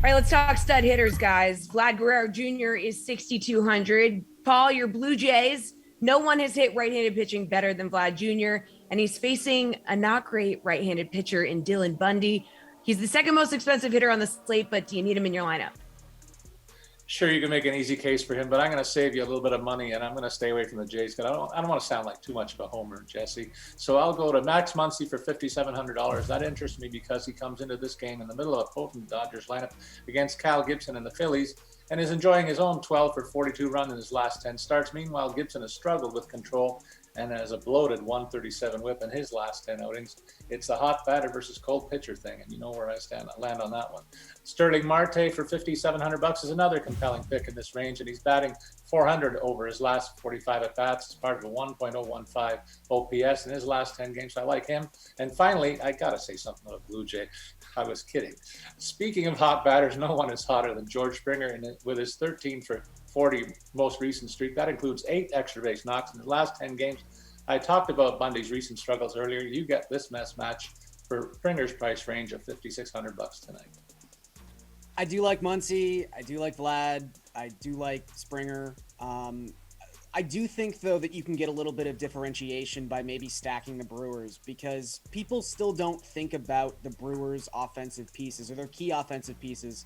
All right, let's talk stud hitters, guys. Vlad Guerrero Jr. is 6,200. Paul, your Blue Jays, no one has hit right-handed pitching better than Vlad Jr., and he's facing a not great right-handed pitcher in Dylan Bundy. He's the second most expensive hitter on the slate, but do you need him in your lineup? Sure, you can make an easy case for him, but I'm going to save you a little bit of money, and I'm going to stay away from the Jays because I don't want to sound like too much of a homer, Jesse. So I'll go to Max Muncy for $5,700. That interests me because he comes into this game in the middle of a potent Dodgers lineup against Cal Gibson and the Phillies, and is enjoying his own 12 for 42 run in his last 10 starts. Meanwhile, Gibson has struggled with control and has a bloated 137 whip in his last 10 outings. It's the hot batter versus cold pitcher thing, and you know where I land on that one. Sterling Marte for $5,700 is another compelling pick in this range, and he's batting .400 over his last 45 at-bats as part of a 1.015 OPS in his last 10 games. So I like him. And finally, I got to say something about Blue Jay. I was kidding. Speaking of hot batters, no one is hotter than George Springer with his 13 for 40 most recent streak. That includes 8 extra base knocks in the last 10 games. I talked about Bundy's recent struggles earlier. You get this match for Springer's price range of $5,600 tonight. I do like Muncy. I do like Vlad. I do like Springer. I do think, though, that you can get a little bit of differentiation by maybe stacking the Brewers, because people still don't think about the Brewers' offensive pieces or their key offensive pieces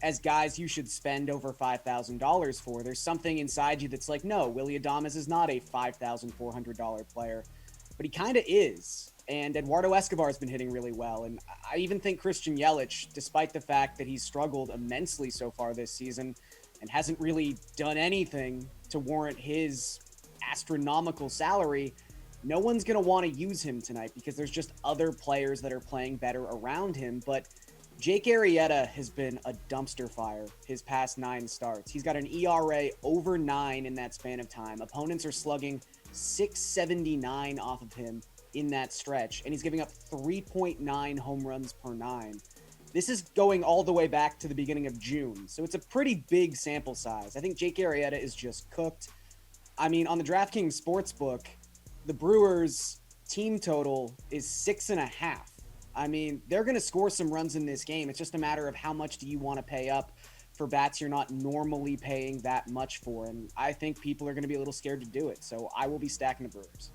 as guys you should spend over $5,000 for. There's something inside you that's like, no, Willy Adames is not a $5,400 player, but he kind of is. And Eduardo Escobar has been hitting really well. And I even think Christian Yelich, despite the fact that he's struggled immensely so far this season and hasn't really done anything to warrant his astronomical salary, no one's going to want to use him tonight because there's just other players that are playing better around him. But Jake Arrieta has been a dumpster fire his past 9 starts. He's got an ERA over 9 in that span of time. Opponents are slugging .679 off of him in that stretch, and he's giving up 3.9 home runs per 9. This is going all the way back to the beginning of June, so it's a pretty big sample size. I think Jake Arrieta is just cooked. I mean, on the DraftKings Sportsbook, the Brewers' team total is 6.5. I mean, they're going to score some runs in this game. It's just a matter of how much do you want to pay up for bats you're not normally paying that much for, and I think people are going to be a little scared to do it, so I will be stacking the Brewers.